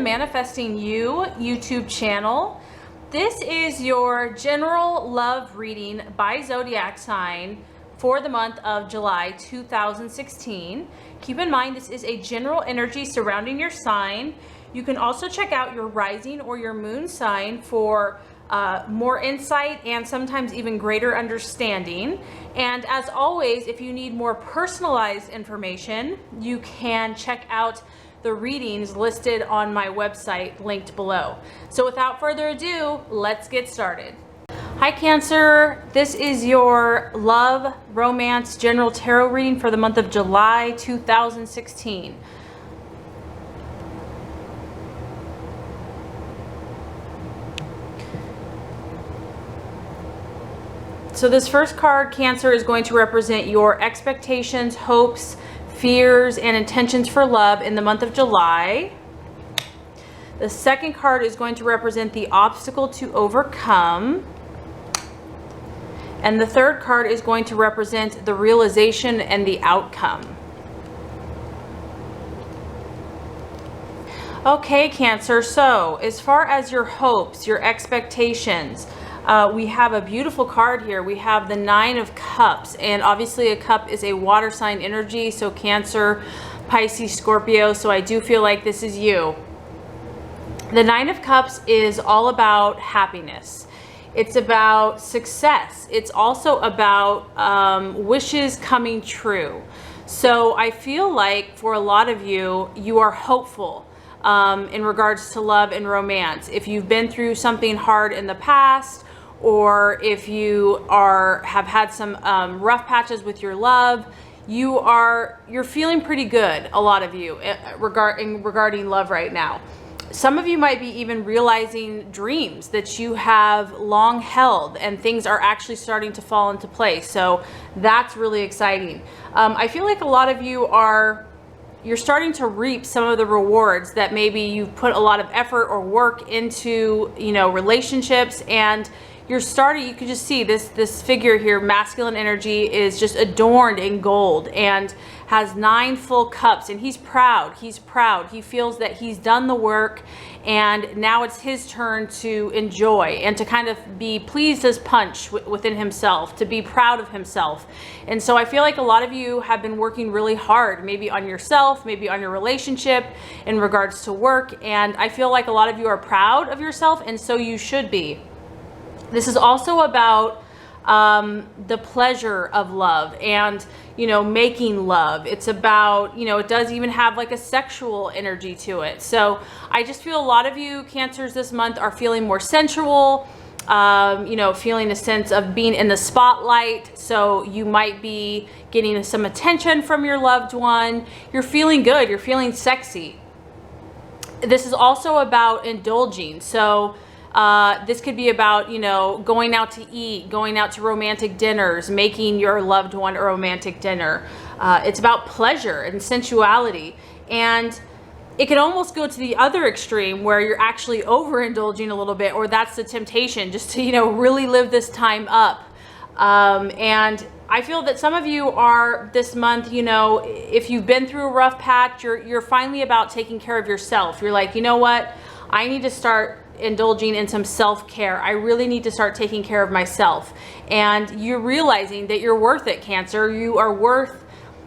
Manifesting You YouTube channel. This is your general love reading by zodiac sign for the month of July 2016. Keep in mind, this is a general energy surrounding your sign. You can also check out your rising or your moon sign for more insight and sometimes even greater understanding. And as always, if you need more personalized information, you can check out the readings listed on my website linked below. So without further ado, let's get started. Hi Cancer, this is your love, romance, general tarot reading for the month of July 2016. So this first card, Cancer, is going to represent your expectations, hopes, fears, and intentions for love in the month of July. The second card is going to represent the obstacle to overcome. And the third card is going to represent the realization and the outcome. Okay, Cancer, so as far as your hopes, your expectations, we have a beautiful card here. We have the Nine of Cups, and obviously a cup is a water sign energy, so Cancer, Pisces, Scorpio, so I do feel like this is you. The Nine of Cups is all about happiness. It's about success. It's also about wishes coming true. So I feel like for a lot of you, you are hopeful in regards to love and romance. If you've been through something hard in the past, or if you have had some rough patches with your love, you're feeling pretty good, a lot of you, regarding love right now. Some of you might be even realizing dreams that you have long held, and things are actually starting to fall into place. So that's really exciting. I feel like a lot of you you're starting to reap some of the rewards that maybe you've put a lot of effort or work into, relationships, and you can just see this figure here, masculine energy, is just adorned in gold and has 9 full cups, and he's proud. He feels that he's done the work, and now it's his turn to enjoy and to kind of be pleased as punch within himself, to be proud of himself. And so I feel like a lot of you have been working really hard, maybe on yourself, maybe on your relationship, in regards to work, and I feel like a lot of you are proud of yourself, and so you should be. This is also about the pleasure of love and, making love. It's about, it does even have like a sexual energy to it. So I just feel a lot of you Cancers this month are feeling more sensual, feeling a sense of being in the spotlight. So you might be getting some attention from your loved one. You're feeling good. You're feeling sexy. This is also about indulging. So this could be about, going out to eat, going out to romantic dinners, making your loved one a romantic dinner. It's about pleasure and sensuality. And it can almost go to the other extreme where you're actually overindulging a little bit, or that's the temptation, just to, really live this time up. And I feel that some of you are this month, if you've been through a rough patch, you're finally about taking care of yourself. You're like, you know what? I need to start indulging in some self-care. I really need to start taking care of myself. And you're realizing that you're worth it, Cancer. You are worth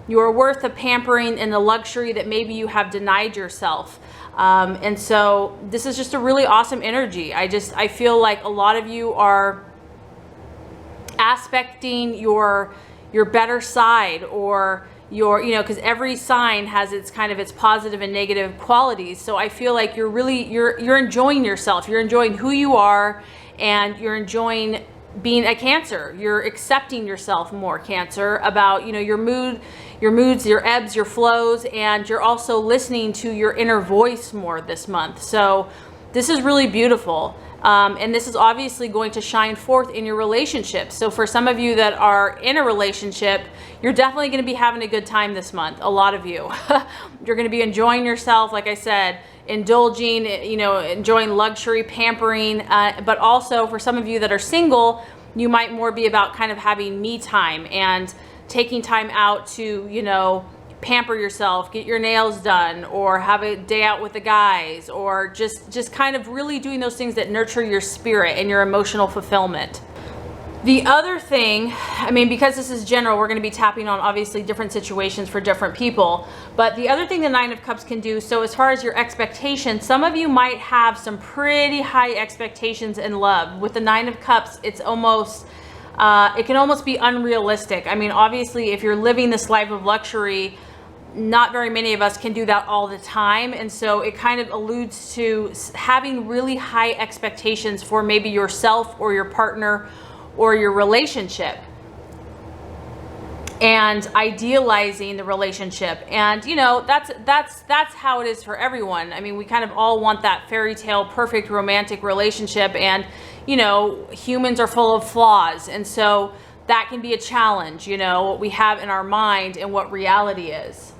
the pampering and the luxury that maybe you have denied yourself. And so this is just a really awesome energy. I feel like a lot of you are aspecting your better side, or because every sign has its positive and negative qualities. So I feel like you're enjoying yourself. You're enjoying who you are, and you're enjoying being a Cancer. You're accepting yourself more, Cancer, about, your moods, your ebbs, your flows, and you're also listening to your inner voice more this month. So this is really beautiful. And this is obviously going to shine forth in your relationship. So for some of you that are in a relationship, you're definitely going to be having a good time this month. A lot of you. You're going to be enjoying yourself, like I said, indulging, enjoying luxury, pampering. But also for some of you that are single, you might more be about kind of having me time and taking time out to, pamper yourself, get your nails done, or have a day out with the guys, or just kind of really doing those things that nurture your spirit and your emotional fulfillment. The other thing, I mean, because this is general, we're going to be tapping on obviously different situations for different people, but the other thing the Nine of Cups can do, so as far as your expectations, some of you might have some pretty high expectations in love. With the Nine of Cups, it's almost, it can almost be unrealistic. I mean, obviously, if you're living this life of luxury, not very many of us can do that all the time. And so it kind of alludes to having really high expectations for maybe yourself or your partner or your relationship, and idealizing the relationship. And you know, that's how it is for everyone. I mean, we kind of all want that fairy tale perfect romantic relationship, and you know, humans are full of flaws, and so that can be a challenge, you know, what we have in our mind and what reality is.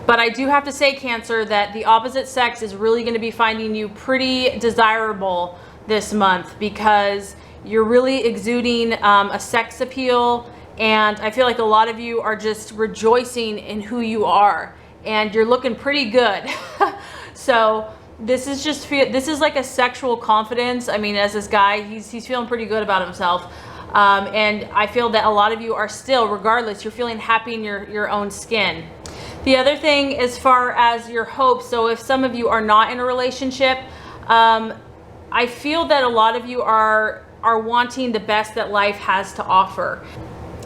But I do have to say, Cancer, that the opposite sex is really going to be finding you pretty desirable this month, because you're really exuding a sex appeal, and I feel like a lot of you are just rejoicing in who you are, and you're looking pretty good. So this is just, this is like a sexual confidence. I mean, as this guy, he's feeling pretty good about himself, and I feel that a lot of you are still, regardless, you're feeling happy in your own skin. The other thing, as far as your hopes, so if some of you are not in a relationship, I feel that a lot of you are wanting the best that life has to offer.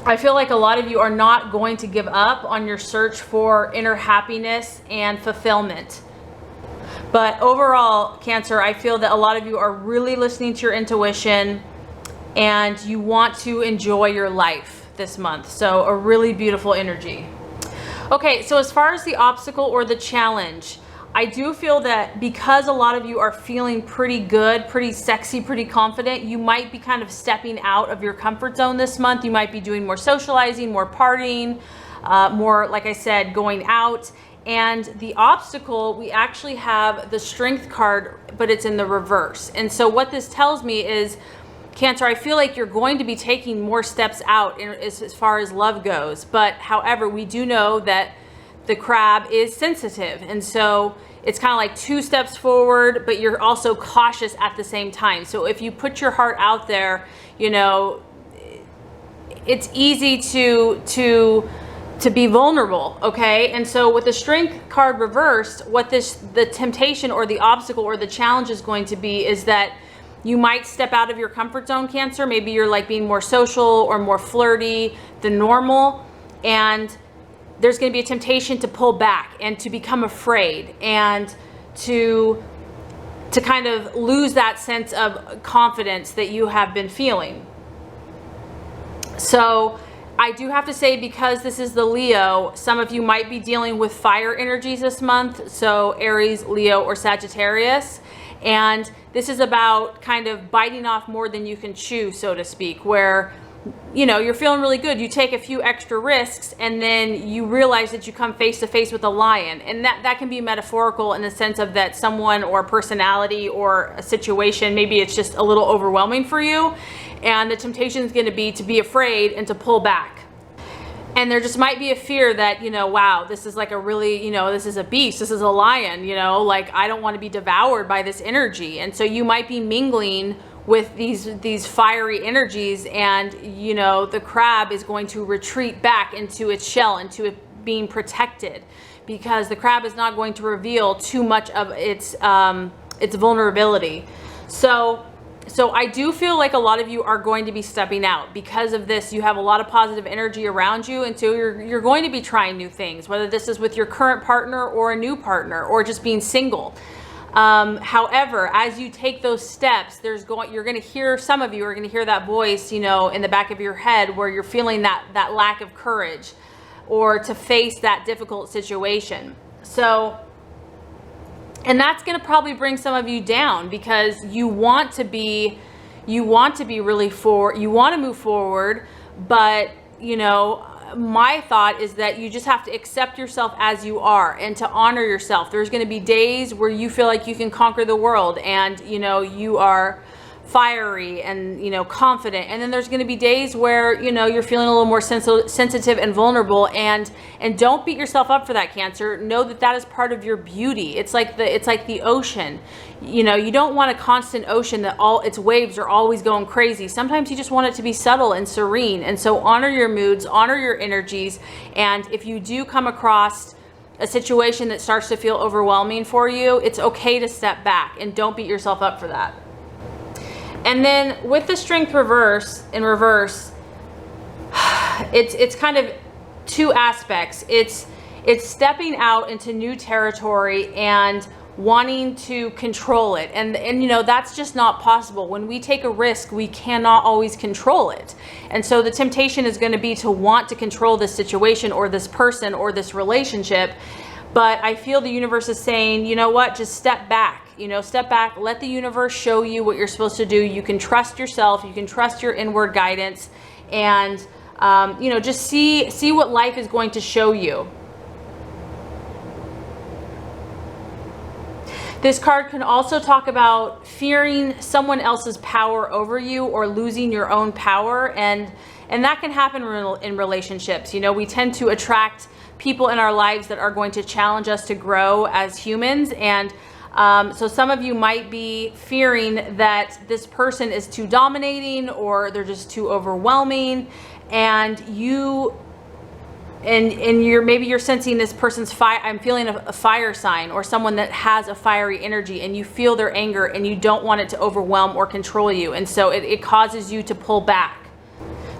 I feel like a lot of you are not going to give up on your search for inner happiness and fulfillment. But overall, Cancer, I feel that a lot of you are really listening to your intuition, and you want to enjoy your life this month. So a really beautiful energy. Okay, so as far as the obstacle or the challenge, I do feel that because a lot of you are feeling pretty good, pretty sexy, pretty confident, you might be kind of stepping out of your comfort zone this month. You might be doing more socializing, more partying, more, like I said, going out. And the obstacle, we actually have the Strength card, but it's in the reverse. And so what this tells me is, Cancer, I feel like you're going to be taking more steps out as far as love goes. But however, we do know that the crab is sensitive, and so it's kind of like 2 steps forward, but you're also cautious at the same time. So if you put your heart out there, you know, it's easy to be vulnerable, okay? And so with the Strength card reversed, what the temptation or the obstacle or the challenge is going to be is that you might step out of your comfort zone, Cancer. Maybe you're like being more social or more flirty than normal, and there's going to be a temptation to pull back and to become afraid and to kind of lose that sense of confidence that you have been feeling. So I do have to say, because this is the Leo, some of you might be dealing with fire energies this month. So Aries, Leo, or Sagittarius. And this is about kind of biting off more than you can chew, so to speak, where you know, you're feeling really good. You take a few extra risks, and then you realize that you come face to face with a lion. And that can be metaphorical in the sense of that someone or a personality or a situation, maybe it's just a little overwhelming for you. And the temptation is going to be afraid and to pull back. And there just might be a fear that, you know, wow, this is like a really, you know, this is a beast, this is a lion, you know, like I don't want to be devoured by this energy. And so you might be mingling with these fiery energies, and you know, the crab is going to retreat back into its shell, into it being protected, because the crab is not going to reveal too much of its vulnerability. So I do feel like a lot of you are going to be stepping out because of this. You have a lot of positive energy around you, and so you're going to be trying new things, whether this is with your current partner or a new partner or just being single. However, as you take those steps, you're going to hear, some of you are going to hear that voice, you know, in the back of your head, where you're feeling that lack of courage or to face that difficult situation. So, and that's going to probably bring some of you down, because you want to be really you want to move forward, but you know, my thought is that you just have to accept yourself as you are and to honor yourself. There's going to be days where you feel like you can conquer the world, and you know, you are fiery and, you know, confident. And then there's going to be days where, you know, you're feeling a little more sensitive and vulnerable, and don't beat yourself up for that, Cancer. Know that that is part of your beauty. It's like the ocean. You know, you don't want a constant ocean that all its waves are always going crazy. Sometimes you just want it to be subtle and serene. And so honor your moods, honor your energies. And if you do come across a situation that starts to feel overwhelming for you, it's okay to step back, and don't beat yourself up for that. And then with the Strength in reverse, it's kind of two aspects. It's stepping out into new territory and wanting to control it. And you know, that's just not possible. When we take a risk, we cannot always control it. And so the temptation is going to be to want to control this situation or this person or this relationship. But I feel the universe is saying, you know what, just step back. You know, step back, let the universe show you what you're supposed to do. You can trust yourself, you can trust your inward guidance, and you know, just see what life is going to show you. This card can also talk about fearing someone else's power over you or losing your own power, and that can happen in relationships. You know, we tend to attract people in our lives that are going to challenge us to grow as humans, and so some of you might be fearing that this person is too dominating, or they're just too overwhelming, and maybe you're sensing this person's fire. I'm feeling a fire sign, or someone that has a fiery energy, and you feel their anger and you don't want it to overwhelm or control you, and so it causes you to pull back.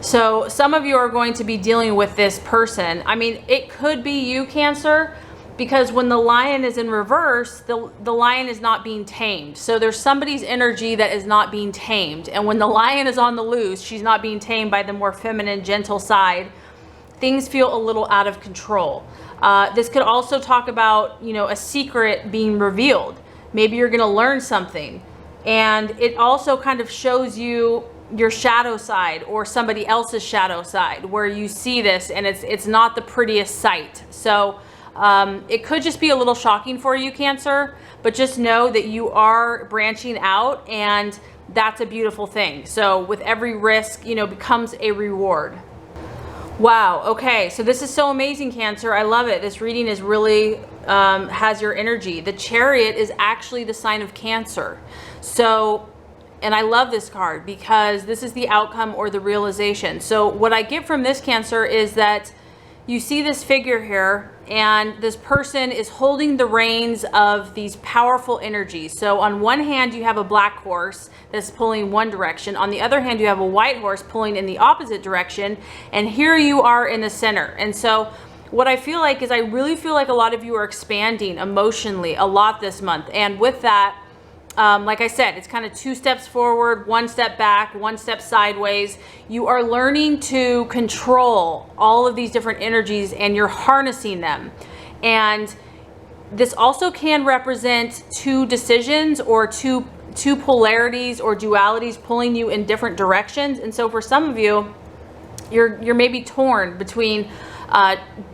So some of you are going to be dealing with this person. I mean, it could be you, Cancer, because when the Lion is in reverse, the Lion is not being tamed. So there's somebody's energy that is not being tamed. And when the Lion is on the loose, she's not being tamed by the more feminine, gentle side. Things feel a little out of control. This could also talk about, you know, a secret being revealed. Maybe you're going to learn something. And it also kind of shows you your shadow side, or somebody else's shadow side, where you see this and it's not the prettiest sight. So it could just be a little shocking for you, Cancer, but just know that you are branching out, and that's a beautiful thing. So with every risk, you know, becomes a reward. Wow. Okay. So this is so amazing, Cancer. I love it. This reading is really has your energy. The Chariot is actually the sign of Cancer. So, and I love this card because this is the outcome or the realization. So what I get from this, Cancer, is that you see this figure here, and this person is holding the reins of these powerful energies. So on one hand, you have a black horse that's pulling one direction. On the other hand, you have a white horse pulling in the opposite direction. And here you are in the center. And so what I feel like is, I really feel like a lot of you are expanding emotionally a lot this month. And with that, like I said, it's kind of 2 steps forward, 1 step back, 1 step sideways. You are learning to control all of these different energies, and you're harnessing them. And this also can represent 2 decisions, or two polarities or dualities pulling you in different directions. And so for some of you, you're maybe torn between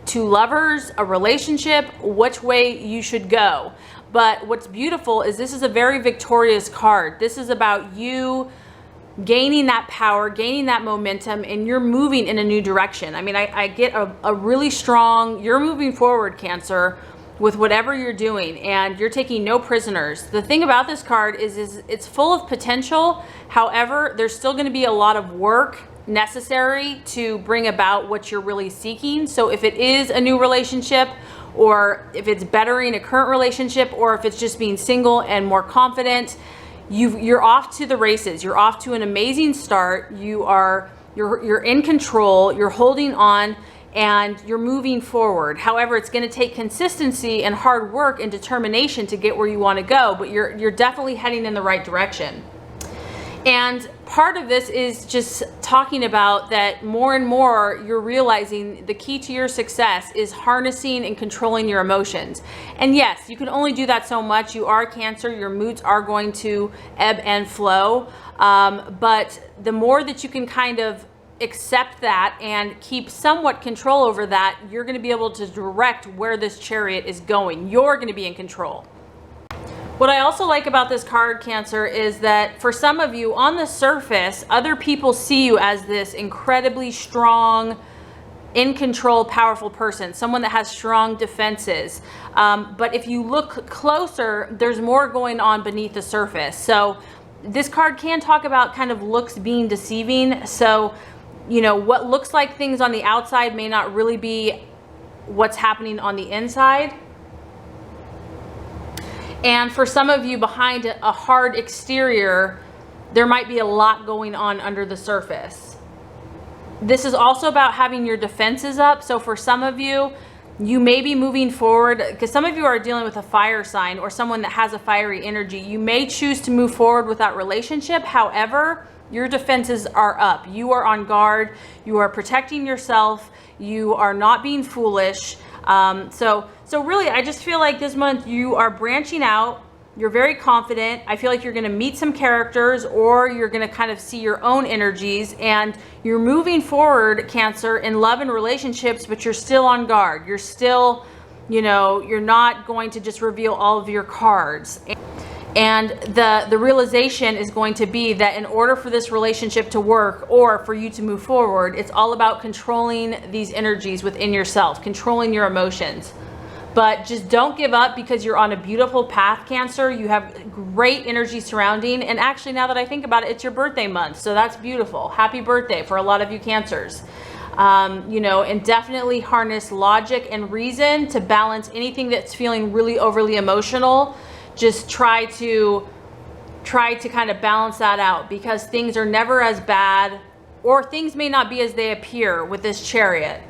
2 lovers, a relationship, which way you should go. But what's beautiful is this is a very victorious card. This is about you gaining that power, gaining that momentum, and you're moving in a new direction. I mean, I get a really strong, you're moving forward, Cancer, with whatever you're doing, and you're taking no prisoners. The thing about this card is it's full of potential. However, there's still going to be a lot of work necessary to bring about what you're really seeking. So if it is a new relationship, or if it's bettering a current relationship, or if it's just being single and more confident, you're off to the races. You're off to an amazing start. You're in control, you're holding on, and you're moving forward. However, it's going to take consistency and hard work and determination to get where you want to go, but you're definitely heading in the right direction. And part of this is just talking about that more and more you're realizing the key to your success is harnessing and controlling your emotions. And yes, you can only do that so much. You are Cancer, your moods are going to ebb and flow. But the more that you can kind of accept that and keep somewhat control over that, you're going to be able to direct where this Chariot is going. You're going to be in control. What I also like about this card, Cancer, is that for some of you on the surface, other people see you as this incredibly strong, in control, powerful person, someone that has strong defenses. But if you look closer, there's more going on beneath the surface. So this card can talk about kind of looks being deceiving. So, you know, what looks like things on the outside may not really be what's happening on the inside. And for some of you, behind a hard exterior, there might be a lot going on under the surface. This is also about having your defenses up. So for some of you, you may be moving forward, because some of you are dealing with a fire sign or someone that has a fiery energy. You may choose to move forward with that relationship. However, your defenses are up. You are on guard. You are protecting yourself. You are not being foolish. So really, I just feel like this month you are branching out. You're very confident. I feel like you're going to meet some characters, or you're going to kind of see your own energies, and you're moving forward, Cancer, in love and relationships, but you're still on guard. You're still, you know, you're not going to just reveal all of your cards. And the realization is going to be that in order for this relationship to work, or for you to move forward, it's all about controlling these energies within yourself, controlling your emotions. But just don't give up, because you're on a beautiful path, Cancer. You have great energy surrounding. And actually, now that I think about it, it's your birthday month. So that's beautiful. Happy birthday for a lot of you Cancers. You know, and definitely harness logic and reason to balance anything that's feeling really overly emotional. Just try to kind of balance that out, because things are never as bad, or things may not be as they appear with this Chariot,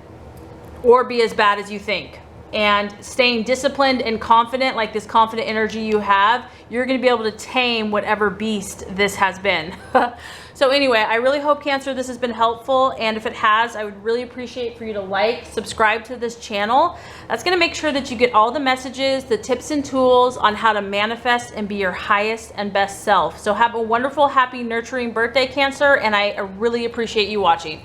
or be as bad as you think. And staying disciplined and confident, like this confident energy you have, you're going to be able to tame whatever beast this has been. So anyway, I really hope, Cancer, this has been helpful. And if it has, I would really appreciate for you to like, subscribe to this channel. That's going to make sure that you get all the messages, the tips and tools on how to manifest and be your highest and best self. So have a wonderful, happy, nurturing birthday, Cancer. And I really appreciate you watching.